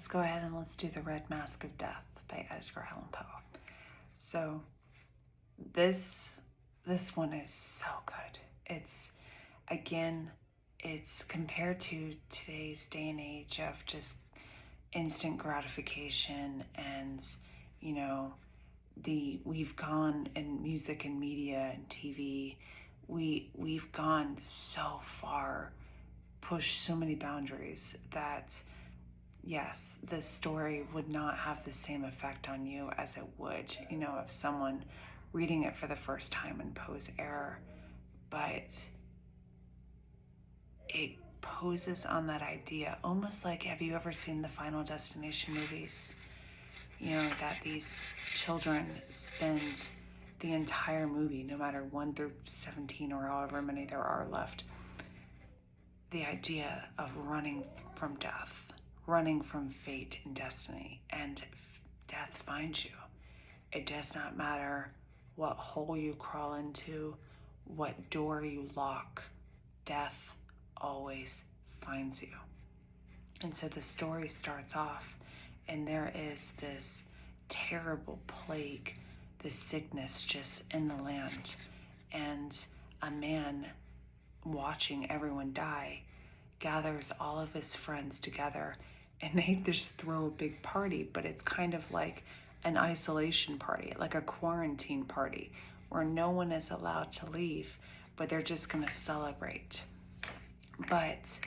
let's go ahead and let's do The Red Masque of Death by Edgar Allan Poe. So this one is so good. It's compared to today's day and age of just instant gratification, and we've gone in music and media and TV, we've gone so far, pushed so many boundaries that yes, this story would not have the same effect on you as it would, of someone reading it for the first time in Poe's era. But it poses on that idea, almost like, have you ever seen the Final Destination movies? That these children spend the entire movie, no matter 1 through 17 or however many there are left, the idea of running from death, running from fate and destiny, and death finds you. It does not matter what hole you crawl into, what door you lock, death always finds you. And so the story starts off, and there is this terrible plague, this sickness just in the land, and a man watching everyone die gathers all of his friends together, and they just throw a big party, but it's kind of like an isolation party, like a quarantine party, where no one is allowed to leave, but they're just going to celebrate. But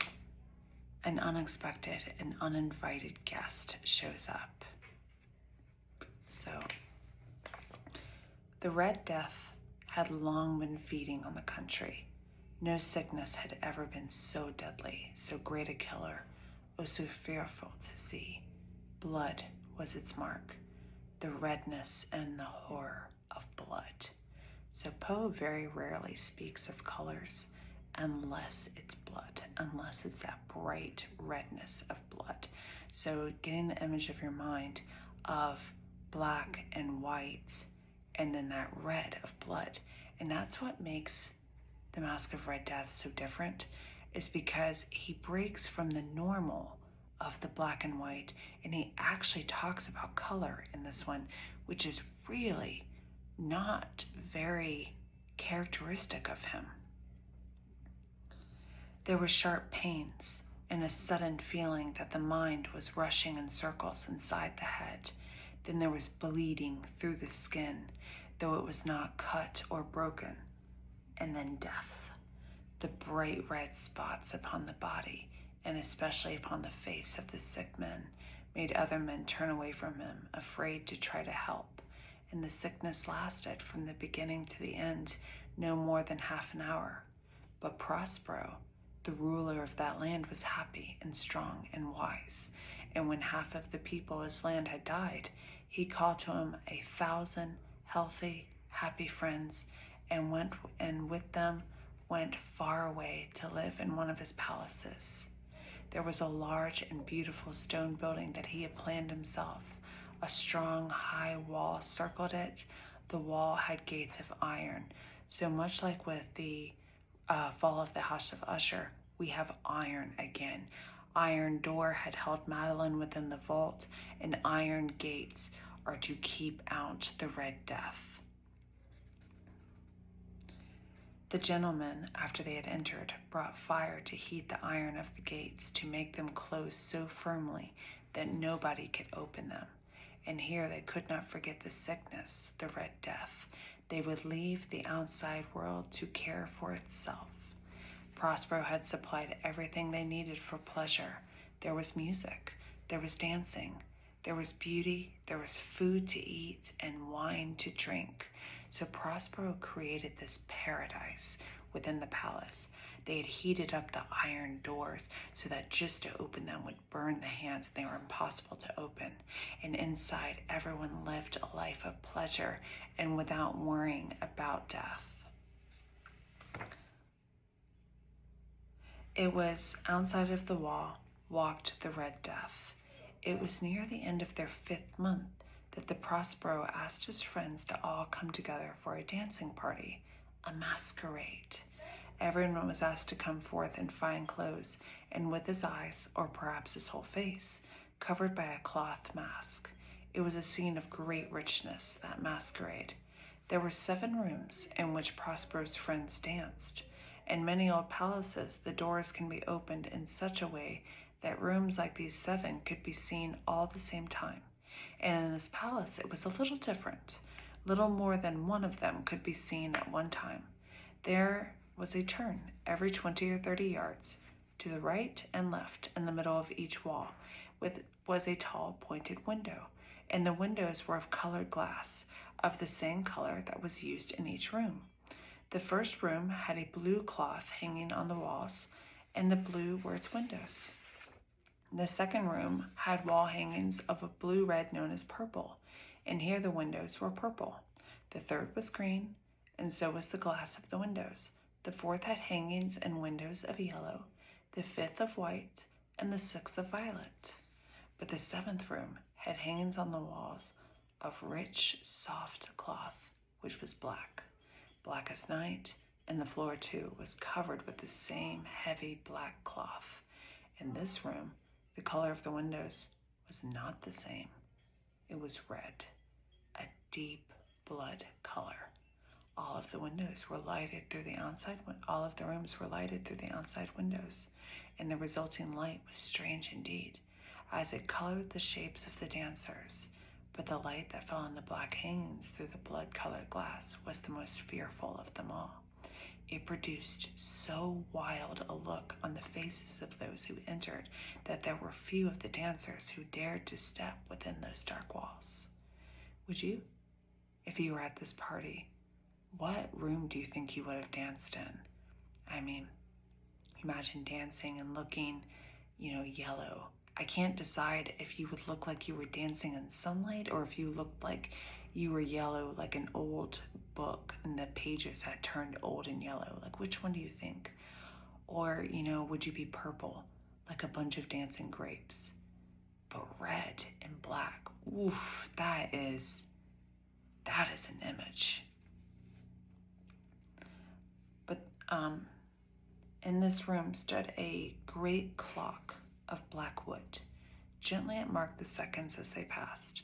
an unexpected and uninvited guest shows up. So, the Red Death had long been feeding on the country. No sickness had ever been so deadly, so great a killer, or so fearful to see. Blood was its mark, the redness and the horror of blood. So Poe very rarely speaks of colors unless it's blood, unless it's that bright redness of blood. So getting the image of your mind of black and white, and then that red of blood. And that's what makes the Masque of Red Death so different, is because he breaks from the normal of the black and white, and he actually talks about color in this one, which is really not very characteristic of him. There were sharp pains and a sudden feeling that the mind was rushing in circles inside the head. Then there was bleeding through the skin, though it was not cut or broken. And then death. The bright red spots upon the body, and especially upon the face of the sick man, made other men turn away from him, afraid to try to help. And the sickness lasted from the beginning to the end, no more than half an hour. But Prospero, the ruler of that land, was happy and strong and wise. And when half of the people of his land had died, he called to him 1,000 healthy, happy friends, and with them went far away to live in one of his palaces. There was a large and beautiful stone building that he had planned himself. A strong, high wall circled it. The wall had gates of iron. So much like with the fall of the House of Usher, we have iron again. Iron door had held Madeline within the vault, and iron gates are to keep out the Red Death. The gentlemen, after they had entered, brought fire to heat the iron of the gates, to make them close so firmly that nobody could open them. And here they could not forget the sickness, the Red Death. They would leave the outside world to care for itself. Prospero had supplied everything they needed for pleasure. There was music, there was dancing, there was beauty, there was food to eat, and wine to drink. So Prospero created this paradise within the palace. They had heated up the iron doors so that just to open them would burn the hands, and they were impossible to open. And inside, everyone lived a life of pleasure and without worrying about death. It was outside of the wall walked the Red Death. It was near the end of their 5th month that the Prospero asked his friends to all come together for a dancing party, a masquerade. Everyone was asked to come forth in fine clothes, and with his eyes, or perhaps his whole face, covered by a cloth mask. It was a scene of great richness, that masquerade. There were 7 rooms in which Prospero's friends danced. In many old palaces, the doors can be opened in such a way that rooms like these 7 could be seen all at the same time. And in this palace, it was a little different. Little more than one of them could be seen at one time. There was a turn every 20 or 30 yards, to the right and left in the middle of each wall, was a tall pointed window, and the windows were of colored glass, of the same color that was used in each room. The first room had a blue cloth hanging on the walls, and the blue were its windows. The second room had wall hangings of a blue-red known as purple, and here the windows were purple. The third was green, and so was the glass of the windows. The fourth had hangings and windows of yellow, the fifth of white, and the sixth of violet. But the 7th room had hangings on the walls of rich, soft cloth, which was black as night, and the floor too was covered with the same heavy black cloth. In this room, the color of the windows was not the same. It was red, a deep blood color. All of the rooms were lighted through the outside windows, and the resulting light was strange indeed, as it colored the shapes of the dancers. But the light that fell on the black hangings through the blood-colored glass was the most fearful of them all. It produced so wild a look on the faces of those who entered that there were few of the dancers who dared to step within those dark walls. Would you? If you were at this party, what room do you think you would have danced in? I mean, imagine dancing and looking, yellow. I can't decide if you would look like you were dancing in sunlight or if you looked like you were yellow, like an old book and the pages had turned old and yellow. Like, which one do you think? Or, would you be purple, like a bunch of dancing grapes? But red and black, oof, that is an image. But in this room stood a great clock of black wood. Gently it marked the seconds as they passed,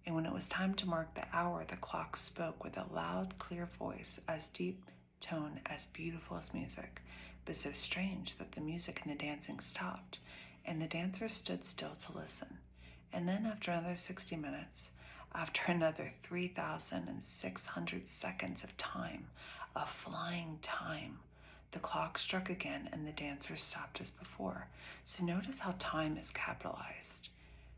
and when it was time to mark the hour, the clock spoke with a loud, clear voice, as deep tone, as beautiful as music, but so strange that the music and the dancing stopped, and the dancers stood still to listen. And then after another 60 minutes, after another 3,600 seconds of time, of flying time, the clock struck again and the dancers stopped as before. So notice how time is capitalized.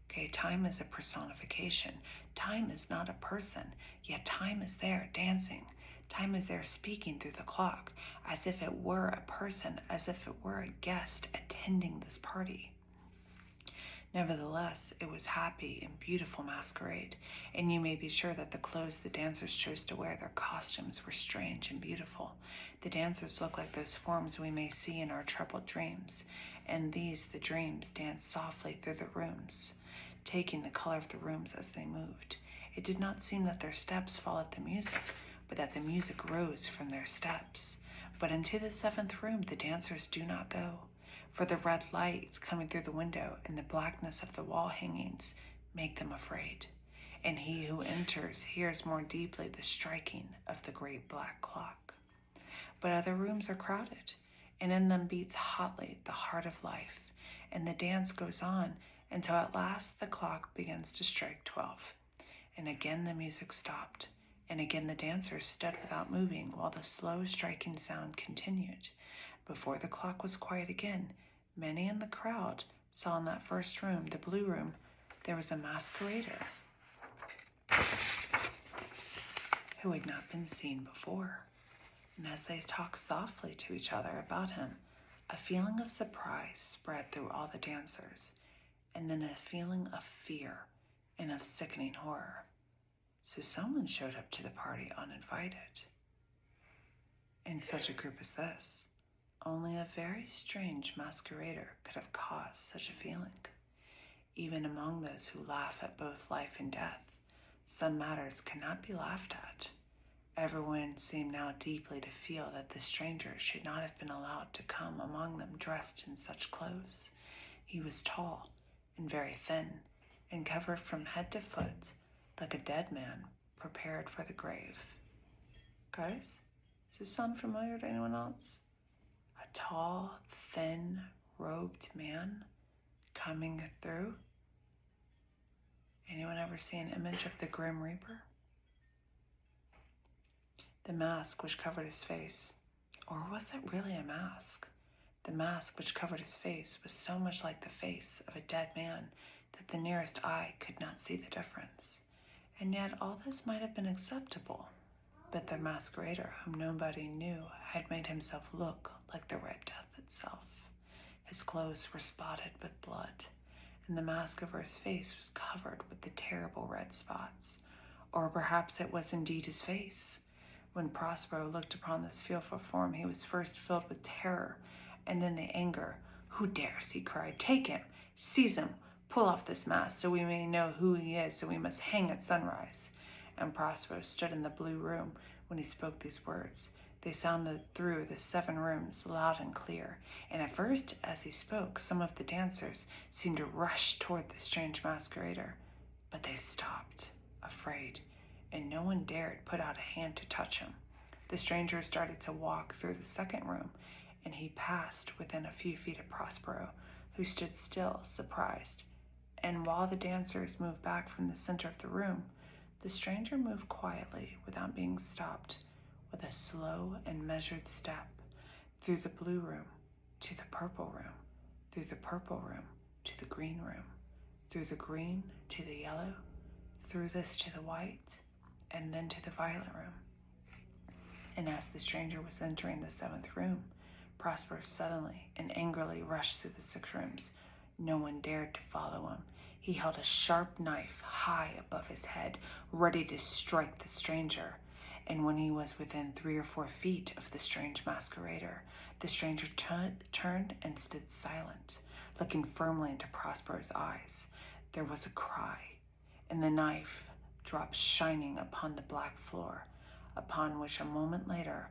Okay, time is a personification. Time is not a person, yet time is there dancing. Time is there speaking through the clock, as if it were a person, as if it were a guest attending this party. Nevertheless, it was happy and beautiful masquerade, and you may be sure that the clothes the dancers chose to wear, their costumes, were strange and beautiful. The dancers looked like those forms we may see in our troubled dreams, and these, the dreams, danced softly through the rooms, taking the color of the rooms as they moved. It did not seem that their steps followed the music, but that the music rose from their steps. But into the 7th room the dancers do not go, for the red light coming through the window and the blackness of the wall hangings make them afraid. And he who enters hears more deeply the striking of the great black clock. But other rooms are crowded, and in them beats hotly the heart of life, and the dance goes on until at last the clock begins to strike 12. And again the music stopped, and again the dancers stood without moving while the slow striking sound continued. Before the clock was quiet again, many in the crowd saw in that first room, the blue room, there was a masquerader who had not been seen before. And as they talked softly to each other about him, a feeling of surprise spread through all the dancers, and then a feeling of fear and of sickening horror. So someone showed up to the party uninvited. In such a group as this, only a very strange masquerader could have caused such a feeling. Even among those who laugh at both life and death, some matters cannot be laughed at. Everyone seemed now deeply to feel that the stranger should not have been allowed to come among them dressed in such clothes. He was tall and very thin, and covered from head to foot like a dead man prepared for the grave. Guys, does this sound familiar to anyone else? A tall, thin, robed man coming through? Anyone ever see an image of the Grim Reaper? The mask which covered his face, or was it really a mask? The mask which covered his face was so much like the face of a dead man that the nearest eye could not see the difference. And yet all this might have been acceptable, but the masquerader, whom nobody knew, had made himself look like the Red Death itself. His clothes were spotted with blood, and the mask over his face was covered with the terrible red spots. Or perhaps it was indeed his face. When Prospero looked upon this fearful form, he was first filled with terror, and then the anger. "Who dares?" he cried. "Take him! Seize him! Pull off this mask, so we may know who he is, so we must hang at sunrise." And Prospero stood in the blue room when he spoke these words. They sounded through the 7 rooms loud and clear, and at first, as he spoke, some of the dancers seemed to rush toward the strange masquerader, but they stopped, afraid, and no one dared put out a hand to touch him. The stranger started to walk through the 2nd room, and he passed within a few feet of Prospero, who stood still, surprised. And while the dancers moved back from the center of the room, the stranger moved quietly, without being stopped, with a slow and measured step, through the blue room, to the purple room, through the purple room, to the green room, through the green to the yellow, through this to the white, and then to the violet room. And as the stranger was entering the 7th room, Prospero suddenly and angrily rushed through the 6 rooms. No one dared to follow him. He held a sharp knife high above his head, ready to strike the stranger. And when he was within 3 or 4 feet of the strange masquerader, the stranger turned and stood silent, looking firmly into Prospero's eyes. There was a cry, and the knife dropped shining upon the black floor, upon which a moment later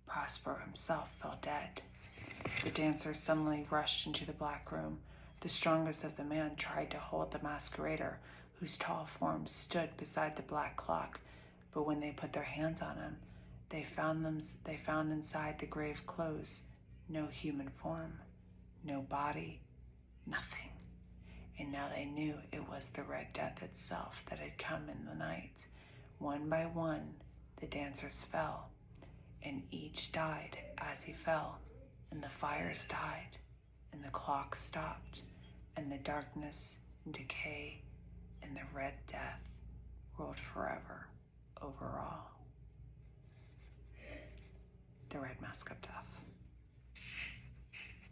Prospero himself fell dead. The dancers suddenly rushed into the black room. The strongest of the men tried to hold the masquerader, whose tall form stood beside the black clock, but when they put their hands on him, they found inside the grave clothes no human form, no body, nothing. And now they knew it was the Red Death itself that had come in the night. One by one, the dancers fell, and each died as he fell, and the fires died, and the clock stopped, and the darkness and decay and the Red Death ruled forever over all. The Red Mask of Death.